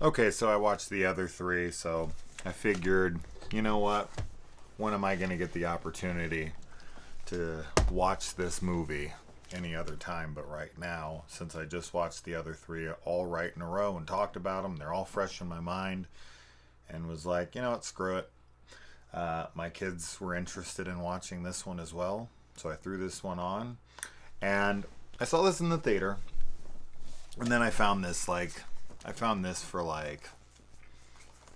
Okay, so I watched the other three, so I figured, you know what? When am I going to get the opportunity to watch this movie any other time but right now, since I just watched the other three all right in a row and talked about them? They're all fresh in my mind, and was like, you know what, screw it. My kids were interested in watching this one as well, so I threw this one on. And I saw this in the theater, and then I found this for like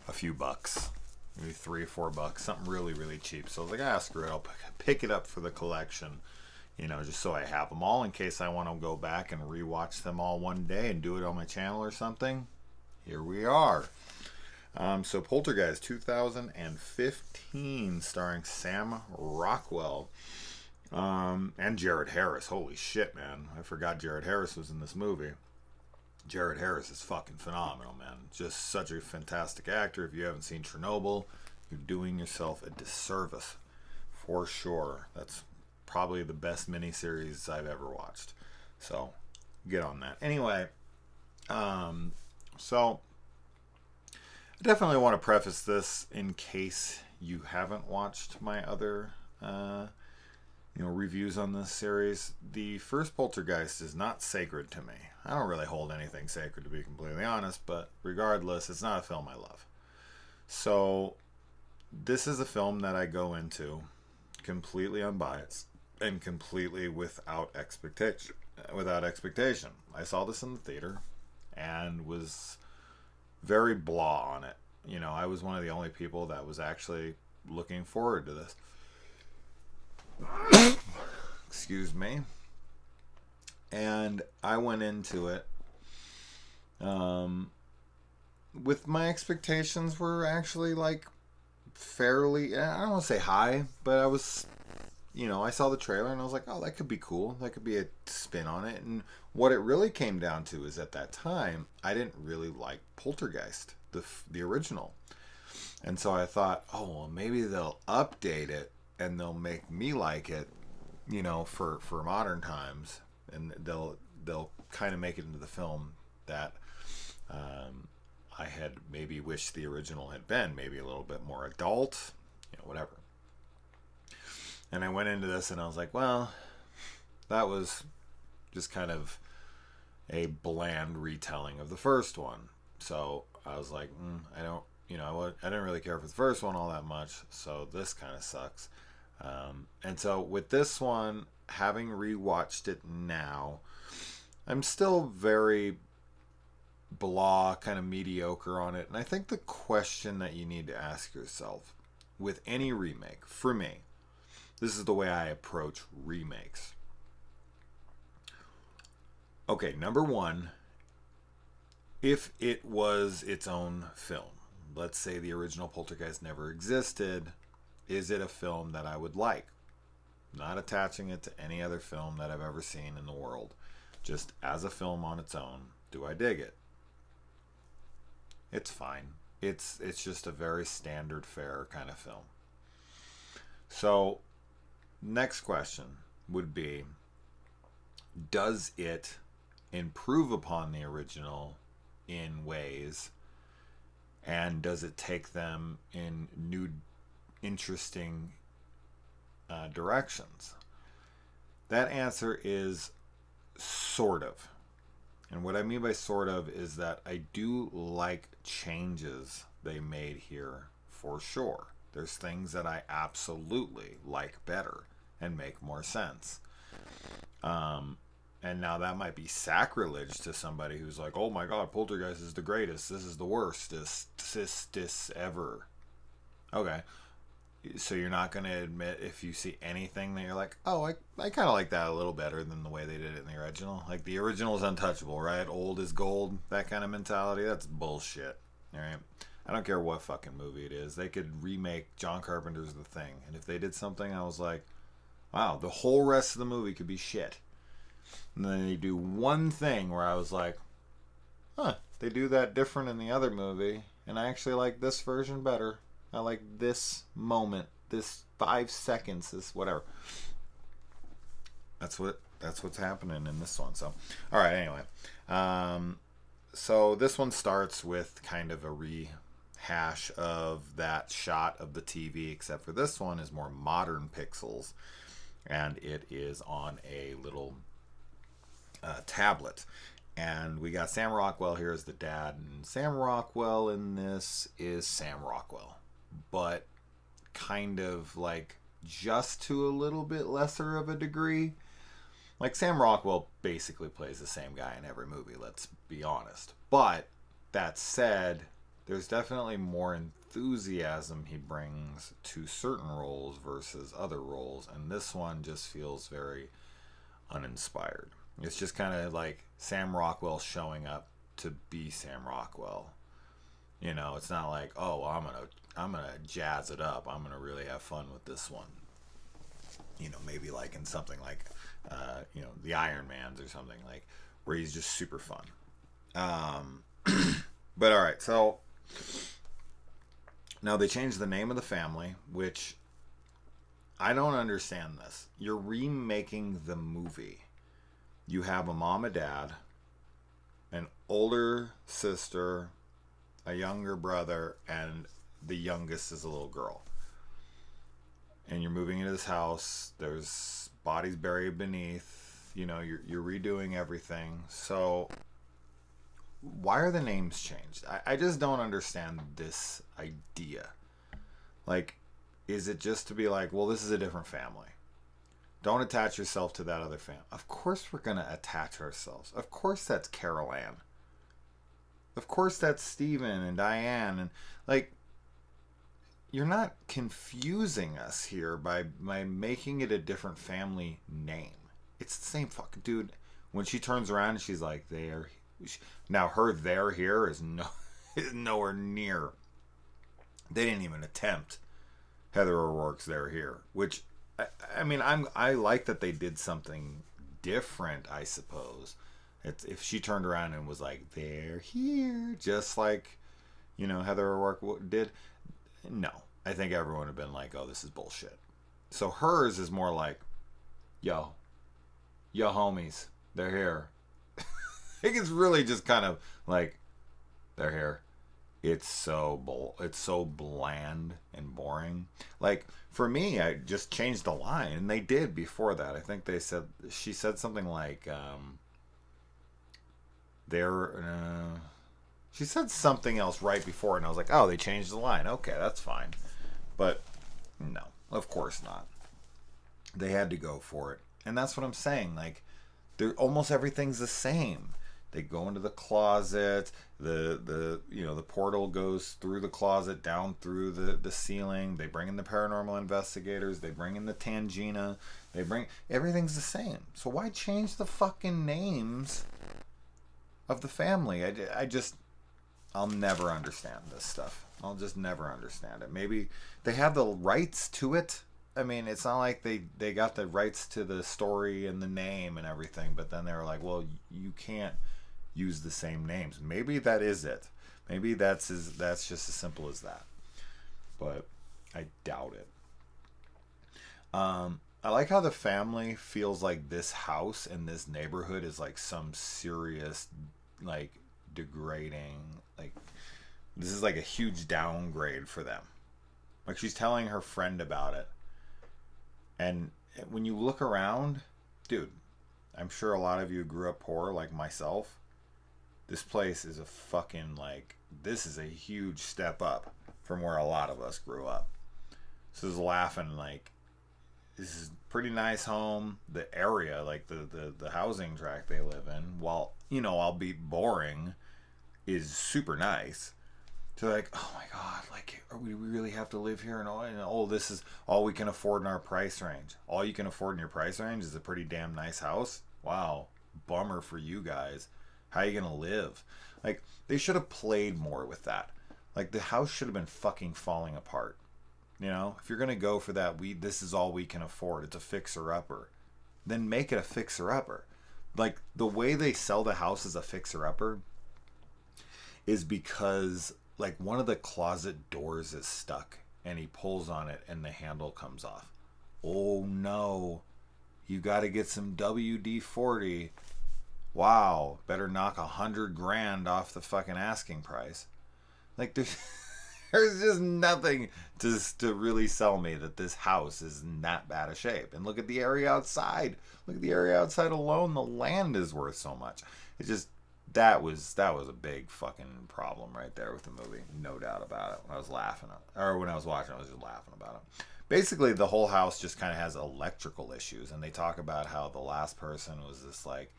a few bucks, maybe $3 or $4, something really, really cheap. So I was like, screw it, I'll pick it up for the collection, just so I have them all in case I want to go back and rewatch them all one day and do it on my channel or something. Here we are. So Poltergeist 2015, starring Sam Rockwell and Jared Harris. Holy shit, man. I forgot Jared Harris was in this movie. Jared Harris is fucking phenomenal, man. Just such a fantastic actor. If you haven't seen Chernobyl, you're doing yourself a disservice for sure. That's probably the best miniseries I've ever watched. So get on that. Anyway, so I definitely want to preface this in case you haven't watched my other reviews on this series. The first Poltergeist is not sacred to me. I don't really hold anything sacred, to be completely honest, but regardless, it's not a film I love. So this is a film that I go into completely unbiased and completely without expectation. I saw this in the theater and was very blah on it. I was one of the only people that was actually looking forward to this. Excuse me. And I went into it with my expectations were actually like fairly, I don't want to say high, but I was, I saw the trailer and I was like, oh, that could be cool. That could be a spin on it. And what it really came down to is at that time, I didn't really like Poltergeist, the original. And so I thought, oh, well, maybe they'll update it and they'll make me like it, for modern times. And they'll kind of make it into the film that I had maybe wished the original had been, maybe a little bit more adult, whatever. And I went into this and I was like, well, that was just kind of a bland retelling of the first one. So I was like, I didn't really care for the first one all that much, so this kind of sucks. And so with this one, having rewatched it now, I'm still very blah, kind of mediocre on it. And I think the question that you need to ask yourself with any remake, for me, this is the way I approach remakes. Okay, number one, if it was its own film, let's say the original Poltergeist never existed, is it a film that I would like? Not attaching it to any other film that I've ever seen in the world. Just as a film on its own, do I dig it? It's fine. It's just a very standard fare kind of film. So, next question would be, does it improve upon the original in ways, and does it take them in new, interesting directions? That answer is sort of. And what I mean by sort of is that I do like changes they made here for sure. There's things that I absolutely like better and make more sense. And now that might be sacrilege to somebody who's like, oh my god, Poltergeist is the greatest. This is the worst. This ever. Okay. So you're not going to admit if you see anything that you're like, oh, I kind of like that a little better than the way they did it in the original. Like, the original is untouchable, right? Old is gold, that kind of mentality. That's bullshit, all right? I don't care what fucking movie it is. They could remake John Carpenter's The Thing. And if they did something, I was like, wow, the whole rest of the movie could be shit. And then they do one thing where I was like, they do that different in the other movie. And I actually like this version better. I like this moment, this 5 seconds, this whatever. That's what's happening in this one. So, all right. Anyway, So this one starts with kind of a rehash of that shot of the TV, except for this one is more modern pixels, and it is on a little tablet. And we got Sam Rockwell here as the dad, and Sam Rockwell in this is Sam Rockwell, but kind of like just to a little bit lesser of a degree. Like, Sam Rockwell basically plays the same guy in every movie, let's be honest. But that said, there's definitely more enthusiasm he brings to certain roles versus other roles, and this one just feels very uninspired. It's just kind of like Sam Rockwell showing up to be Sam Rockwell. You know, it's not like, oh, I'm gonna jazz it up. I'm gonna really have fun with this one. You know, maybe like in something like, the Iron Man's or something, like where he's just super fun. But all right, so now they changed the name of the family, which I don't understand this. You're remaking the movie. You have a mom and dad, an older sister, a younger brother, and the youngest is a little girl. And you're moving into this house. There's bodies buried beneath. You know, you're redoing everything. So why are the names changed? I just don't understand this idea. Like, is it just to be like, well, this is a different family? Don't attach yourself to that other family. Of course we're going to attach ourselves. Of course that's Carol Ann. Of course that's Steven and Diane. And, like, you're not confusing us here by making it a different family name. It's the same fucking dude. When she turns around and she's like, they're... Now, her "they're here" is nowhere near. They didn't even attempt Heather O'Rourke's "they're here," which... I mean, I like that they did something different, I suppose. If she turned around and was like, they're here, just like, Heather O'Rourke did, no. I think everyone would have been like, oh, this is bullshit. So hers is more like, yo homies, they're here. I think it's really just kind of like, they're here. It's so bland and boring. Like, for me, I just changed the line, and they did before that. I think she said something like, she said something else right before, and I was like, oh, they changed the line. Okay, that's fine. But no, of course not. They had to go for it, and that's what I'm saying. Like, almost everything's the same. They go into the closet. The portal goes through the closet, down through the ceiling. They bring in the paranormal investigators. They bring in the Tangina. Everything's the same. So why change the fucking names of the family? I'll never understand this stuff. I'll just never understand it. Maybe they have the rights to it. I mean, it's not like they got the rights to the story and the name and everything, but then they were like, well, you can't use the same names. Maybe that is it. Maybe that's just as simple as that. But I doubt it. I like how the family feels like this house and this neighborhood is like some serious, like, degrading, like, this is like a huge downgrade for them. Like, she's telling her friend about it. And when you look around, dude, I'm sure a lot of you grew up poor like myself. This place is this is a huge step up from where a lot of us grew up. So I was laughing, like, this is a pretty nice home. The area, like the housing tract they live in, while, albeit boring, is super nice. So like, oh my God, like, we really have to live here? And this is all we can afford in our price range. All you can afford in your price range is a pretty damn nice house? Wow, bummer for you guys. How are you going to live? Like, they should have played more with that. Like, the house should have been fucking falling apart. If you're going to go for that, this is all we can afford. It's a fixer-upper. Then make it a fixer-upper. Like, the way they sell the house as a fixer-upper is because, like, one of the closet doors is stuck, and he pulls on it, and the handle comes off. Oh, no. You got to get some WD-40. wow, better knock 100 grand off the fucking asking price. Like there's just nothing to really sell me that this house is in that bad a shape. And look at the area outside. Look at the area outside alone. The land is worth so much. It just that was a big fucking problem right there with the movie, no doubt about it. When I was laughing at, or when I was watching, I was just laughing about it. Basically, the whole house just kind of has electrical issues, and they talk about how the last person was this like,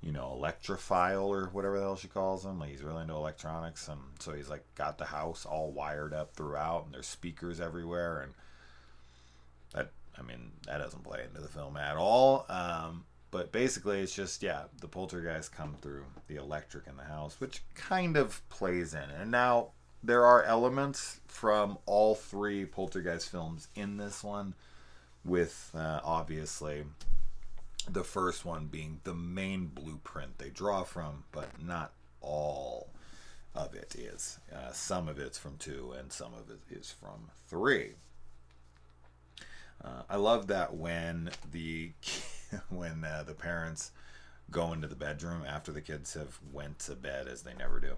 electrophile or whatever the hell she calls him. Like he's really into electronics, and so he's like got the house all wired up throughout, and there's speakers everywhere, and that doesn't play into the film at all. But basically, it's just the poltergeist come through the electric in the house, which kind of plays in. And now there are elements from all three poltergeist films in this one, with obviously the first one being the main blueprint they draw from, but not all of it is. Some of it's from 2 and some of it is from 3. I love that when the parents go into the bedroom after the kids have went to bed, as they never do,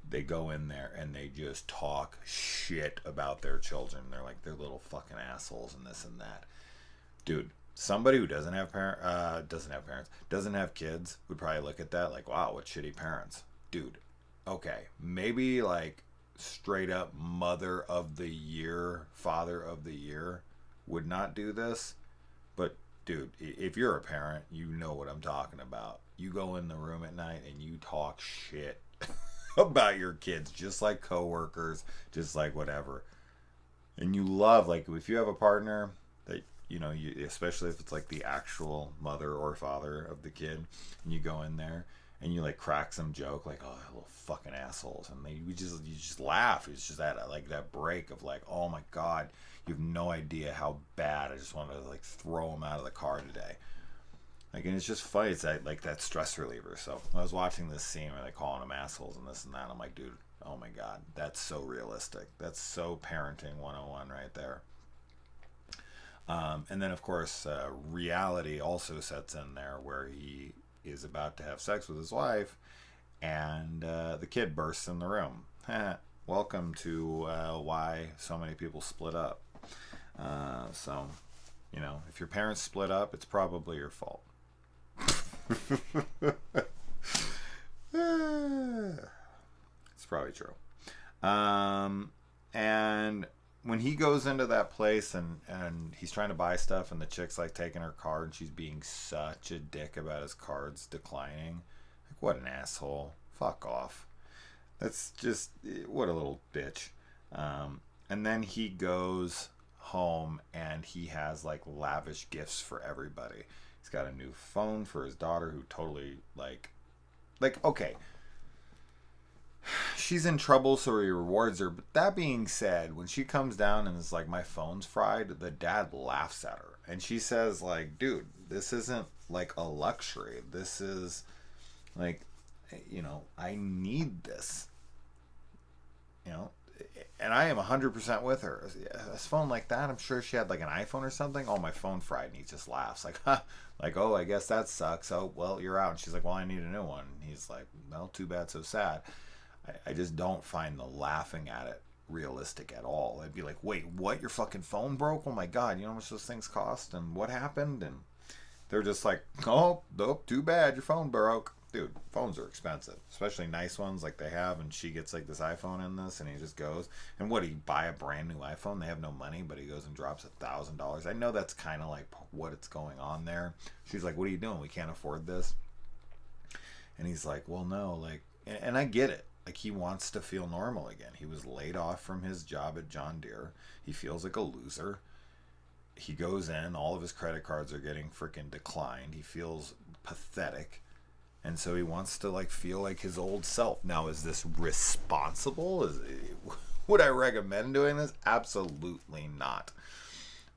they go in there and they just talk shit about their children. They're like, they're little fucking assholes and this and that. Dude, somebody who doesn't have kids would probably look at that like, wow, what shitty parents. Dude, okay, maybe like straight up mother of the year, father of the year would not do this. But dude, if you're a parent, you know what I'm talking about. You go in the room at night and you talk shit about your kids, just like coworkers, just like whatever. And you love, like, if you have a partner that you, especially if it's like the actual mother or father of the kid, and you go in there and you like crack some joke like, oh, little fucking assholes, and you just laugh. It's just that like that break of like, oh my god, you have no idea how bad. I just wanted to like throw them out of the car today. Like, and it's just funny. It's that stress reliever. So when I was watching this scene where they calling them assholes and this and that, I'm like, dude, oh my god, that's so realistic. That's so parenting 101 right there. And then, of course, reality also sets in there where he is about to have sex with his wife, and the kid bursts in the room. Welcome to why so many people split up. So, if your parents split up, it's probably your fault. It's probably true. And when he goes into that place and he's trying to buy stuff, and the chick's like taking her card and she's being such a dick about his cards declining. Like, what an asshole. Fuck off. That's just, what a little bitch. And then he goes home and he has like lavish gifts for everybody. He's got a new phone for his daughter, who totally like okay, she's in trouble, so he rewards her. But that being said, when she comes down and is like, my phone's fried, the dad laughs at her. And she says like, dude, this isn't like a luxury. This is like, I need this. And I am 100% with her. A phone like that, I'm sure she had like an iPhone or something. Oh, my phone fried. And he just laughs like, huh. Like, oh, I guess that sucks. Oh, well, you're out. And she's like, well, I need a new one. And he's like, well, too bad, so sad. I just don't find the laughing at it realistic at all. I'd be like, wait, what? Your fucking phone broke? Oh my god, you know how much those things cost? And what happened? And they're just like, oh, nope, too bad, your phone broke. Dude, phones are expensive, especially nice ones like they have. And she gets like this iPhone in this, and he just goes, and what, he buy a brand new iPhone? They have no money, but he goes and drops $1,000. I know that's kind of like what it's going on there. She's like, what are you doing? We can't afford this. And he's like, well, no, like, and I get it. Like, he wants to feel normal again. He was laid off from his job at John Deere. He feels like a loser. He goes in, all of his credit cards are getting freaking declined. He feels pathetic. And so he wants to like feel like his old self. Now, is this responsible? Would I recommend doing this? Absolutely not.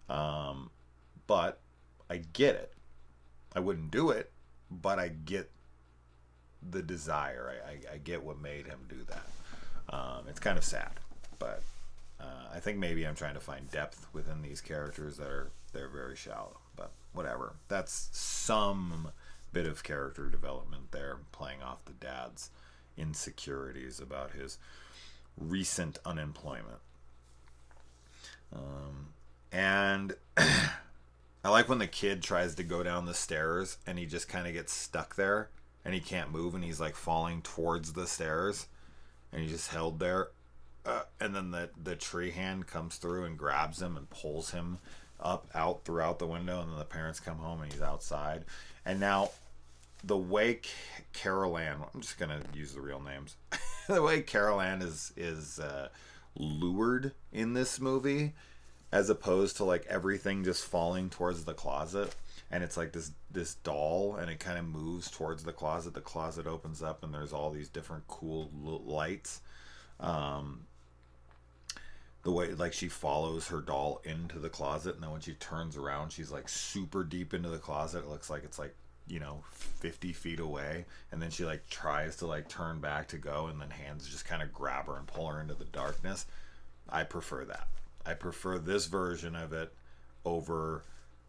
But I get it. I wouldn't do it, but I get the desire. I get what made him do that. It's kind of sad, but I think maybe I'm trying to find depth within these characters they're very shallow, but whatever. That's some bit of character development there, playing off the dad's insecurities about his recent unemployment. And I like when the kid tries to go down the stairs and he just kind of gets stuck there and he can't move and he's like falling towards the stairs and he's just held there. And then the tree hand comes through and grabs him and pulls him up out throughout the window, and then the parents come home and he's outside. And now the way Carol Ann, I'm just gonna use the real names, the way Carol Ann is lured in this movie, as opposed to like everything just falling towards the closet, and it's like this doll and it kind of moves towards the closet opens up and there's all these different cool lights. The way like she follows her doll into the closet, and then when she turns around she's like super deep into the closet. It looks like it's like, 50 feet away, and then she like tries to like turn back to go, and then hands just kind of grab her and pull her into the darkness. I prefer that. I prefer this version of it over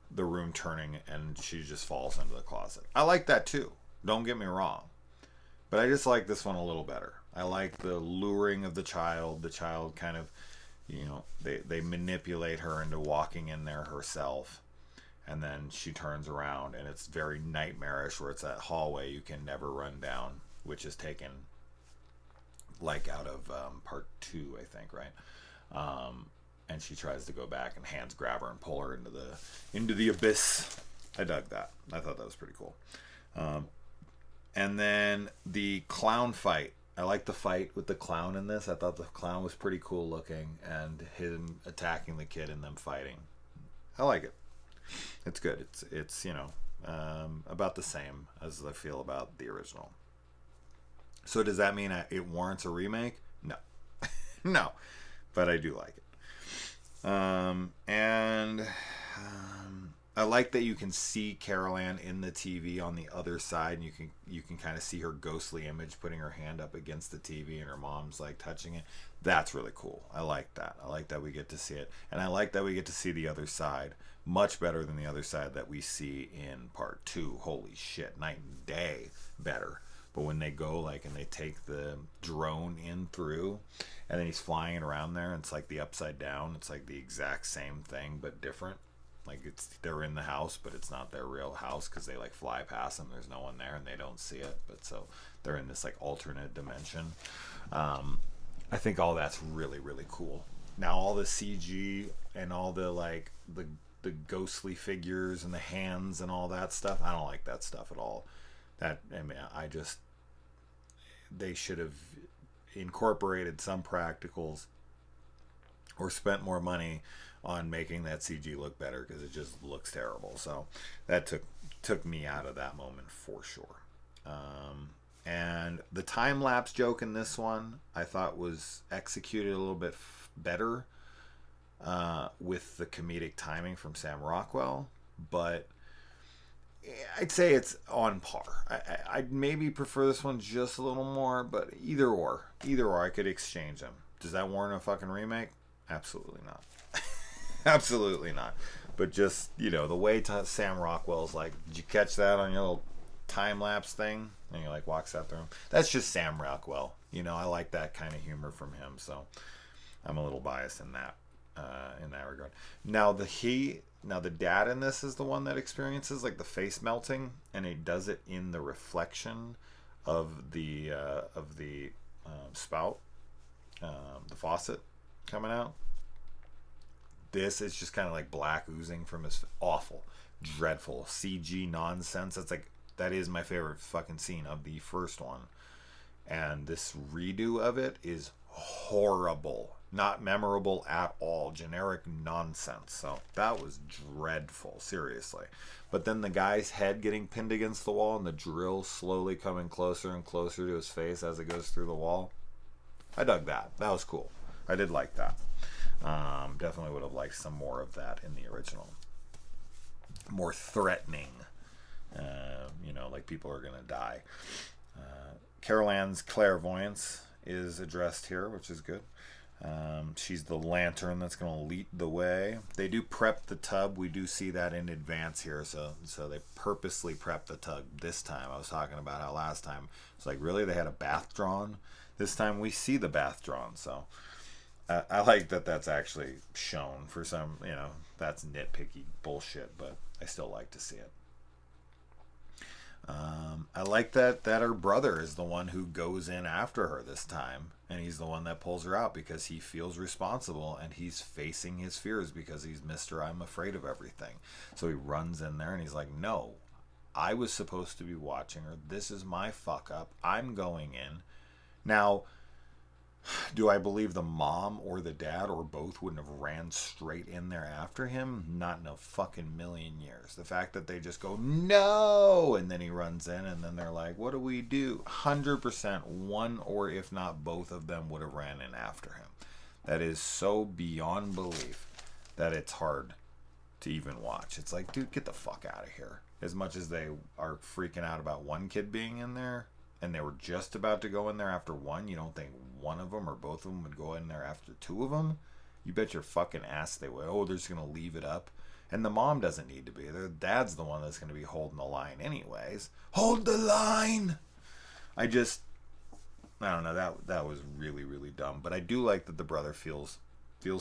the room turning and she just falls into the closet. I like that too, don't get me wrong, but I just like this one a little better. I like the luring of the child kind of, they manipulate her into walking in there herself, and then she turns around and it's very nightmarish, where it's that hallway you can never run down, which is taken like out of part 2, I think, right? And she tries to go back and hands grab her and pull her into the abyss. I dug that. I thought that was pretty cool. And then the clown fight. I like the fight with the clown in this. I thought the clown was pretty cool looking, and him attacking the kid and them fighting. I like it. It's good. It's about the same as I feel about the original. So does that mean it warrants a remake? No. No. But I do like it. I like that you can see Carol Ann in the TV on the other side, and you can kind of see her ghostly image putting her hand up against the TV, and her mom's like touching it. That's really cool. I like that. I like that we get to see it, and I like that we get to see the other side much better than the other side that we see in part 2. Holy shit, night and day better. But when they go and they take the drone in through, and then he's flying it around there, and it's like the upside down. It's like the exact same thing but different. Like they're in the house, but it's not their real house, because they like fly past them. There's no one there, and they don't see it. But so they're in this like alternate dimension. I think all that's really, really cool. Now all the CG and all the like the ghostly figures and the hands and all that stuff, I don't like that stuff at all. They should have incorporated some practicals or spent more money on making that CG look better, because it just looks terrible. So that took me out of that moment for sure. And the time lapse joke in this one I thought was executed a little bit better with the comedic timing from Sam Rockwell, but I'd say it's on par. I'd maybe prefer this one just a little more, but either or I could exchange them. Does that warrant a fucking remake? Absolutely not. Absolutely not. But just, the way Sam Rockwell's like, did you catch that on your little time lapse thing? And he like walks out there. That's just Sam Rockwell. I like that kind of humor from him, so I'm a little biased in that regard. Now the dad in this is the one that experiences like the face melting, and he does it in the reflection of the spout, the faucet coming out. This is just kind of like black oozing from his awful, dreadful CG nonsense. That is my favorite fucking scene of the first one, and this redo of it is horrible. Not memorable at all. Generic nonsense. So that was dreadful, seriously. But then the guy's head getting pinned against the wall and the drill slowly coming closer and closer to his face as it goes through the wall. I dug that. That was cool. I did like that. Definitely would have liked some more of that in the original. More threatening. Like people are going to die. Carol Ann's clairvoyance is addressed here, which is good. She's the lantern that's going to lead the way. They do prep the tub. We do see that in advance here. So they purposely prep the tub this time. I was talking about how last time it's like, really, they had a bath drawn. This time we see the bath drawn. So I like that that's actually shown. For some, that's nitpicky bullshit, but I still like to see it. I like that her brother is the one who goes in after her this time, and he's the one that pulls her out because he feels responsible and he's facing his fears because he's Mr. I'm afraid of everything. So he runs in there and he's like, no, I was supposed to be watching her. This is my fuck up. I'm going in. Now, do I believe the mom or the dad or both wouldn't have ran straight in there after him? Not in a fucking million years. The fact that they just go, no, and then he runs in and then they're like, what do we do? 100% one or if not both of them would have ran in after him. That is so beyond belief that it's hard to even watch. It's like, dude, get the fuck out of here. As much as they are freaking out about one kid being in there, and they were just about to go in there after one, you don't think one of them or both of them would go in there after two of them? You bet your fucking ass they would. Oh, they're just going to leave it up. And the mom doesn't need to be. Their dad's the one that's going to be holding the line anyways. Hold the line! I don't know. That was really, really dumb. But I do like that the brother feels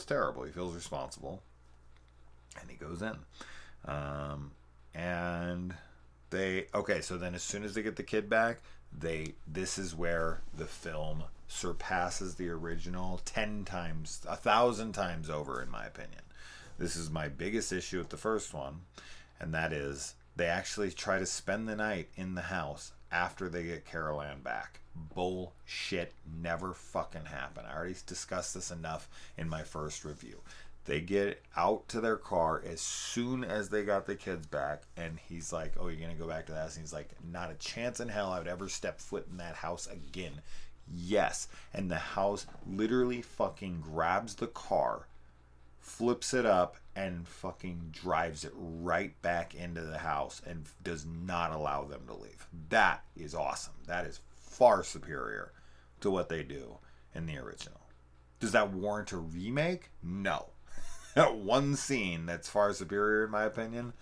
terrible. He feels responsible. And he goes in. And so then as soon as they get the kid back, this is where the film surpasses the original 10 times, 1,000 times over, in my opinion. This is my biggest issue with the first one, and that is they actually try to spend the night in the house after they get Carol Ann back. Bullshit. Never fucking happened. I already discussed this enough in my first review. They get out to their car as soon as they got the kids back, and he's like, oh, you're going to go back to the house? And he's like, not a chance in hell I would ever step foot in that house again. Yes. And the house literally fucking grabs the car, flips it up, and fucking drives it right back into the house and does not allow them to leave. That is awesome. That is far superior to what they do in the original. Does that warrant a remake? No. One scene that's far superior in my opinion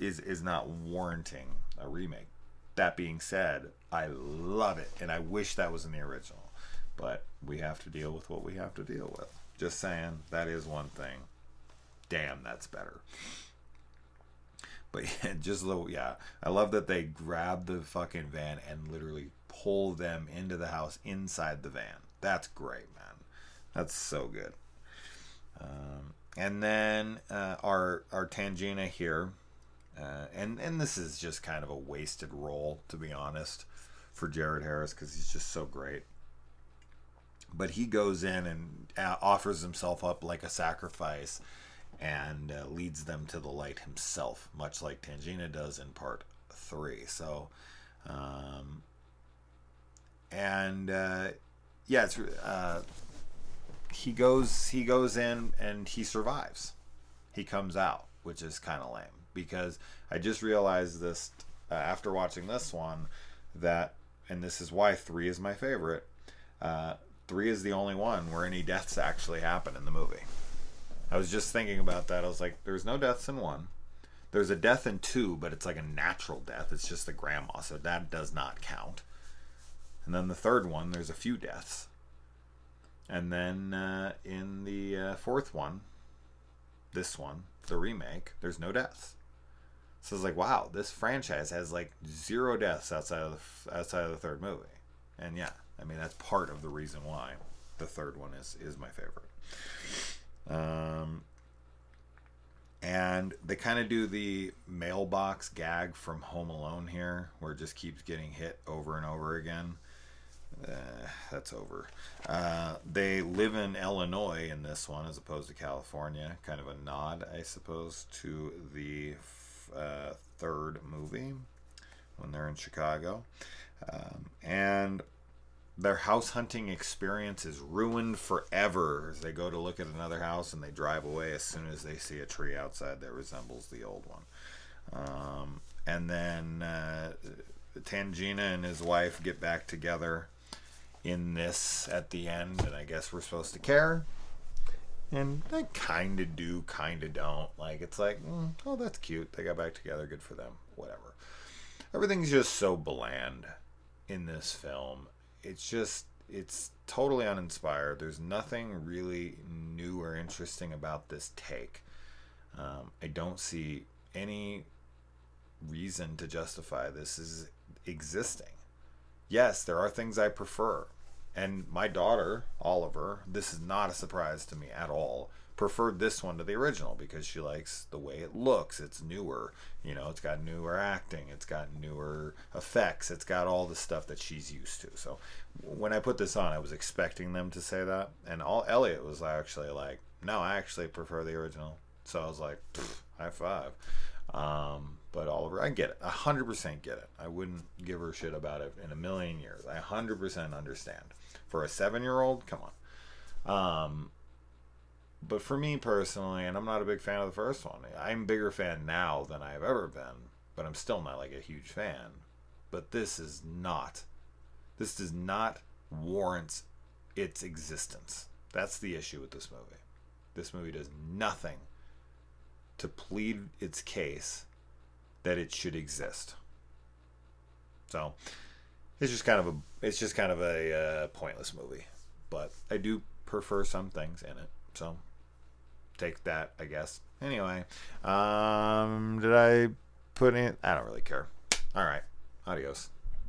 is not warranting a remake. That being said, I love it and I wish that was in the original, but we have to deal with what we have to deal with. Just saying, that is one thing. Damn, that's better. But yeah, I love that they grab the fucking van and literally pull them into the house inside the van. That's great, man. That's so good. And then our Tangina here, and this is just kind of a wasted role, to be honest, for Jared Harris because he's just so great. But he goes in and offers himself up like a sacrifice and leads them to the light himself, much like Tangina does in part 3. So, it's he goes in and he survives. He comes out, which is kind of lame because I just realized this after watching this one that, and this is why 3 is my favorite. 3 is the only one where any deaths actually happen in the movie. I was just thinking about that. I was like, there's no deaths in 1. There's a death in 2, but it's like a natural death. It's just the grandma, so that does not count. And then the third one, there's a few deaths. And then in the 4th one, this one, the remake, there's no deaths. So it's like, wow, this franchise has like 0 deaths outside of the 3rd movie. And yeah, I mean, that's part of the reason why the 3rd one is my favorite. And they kind of do the mailbox gag from Home Alone here, where it just keeps getting hit over and over again. That's over. They live in Illinois in this one as opposed to California. Kind of a nod, I suppose, to the 3rd movie when they're in Chicago. And their house hunting experience is ruined forever as they go to look at another house and they drive away as soon as they see a tree outside that resembles the old one. And then Tangina and his wife get back together, in this at the end, and I guess we're supposed to care. And I kind of do, kind of don't. Like, it's like, oh, that's cute. They got back together. Good for them. Whatever. Everything's just so bland in this film. It's totally uninspired. There's nothing really new or interesting about this take. I don't see any reason to justify this as existing. Yes, there are things I prefer. And my daughter, Oliver, this is not a surprise to me at all, preferred this one to the original because she likes the way it looks. It's newer. You know, it's got newer acting. It's got newer effects. It's got all the stuff that she's used to. So when I put this on, I was expecting them to say that. And Elliot was actually like, no, I actually prefer the original. So I was like, high five. But Oliver, I get it. 100% get it. I wouldn't give her shit about it in a million years. I 100% understand. For a 7-year-old, come on. But for me personally, and I'm not a big fan of the first one. I'm a bigger fan now than I've ever been, but I'm still not like a huge fan. But this does not warrant its existence. That's the issue with this movie. This movie does nothing to plead its case that it should exist. So it's just kind of a pointless movie. But I do prefer some things in it. So take that, I guess. Anyway, did I put in? I don't really care. All right, adios.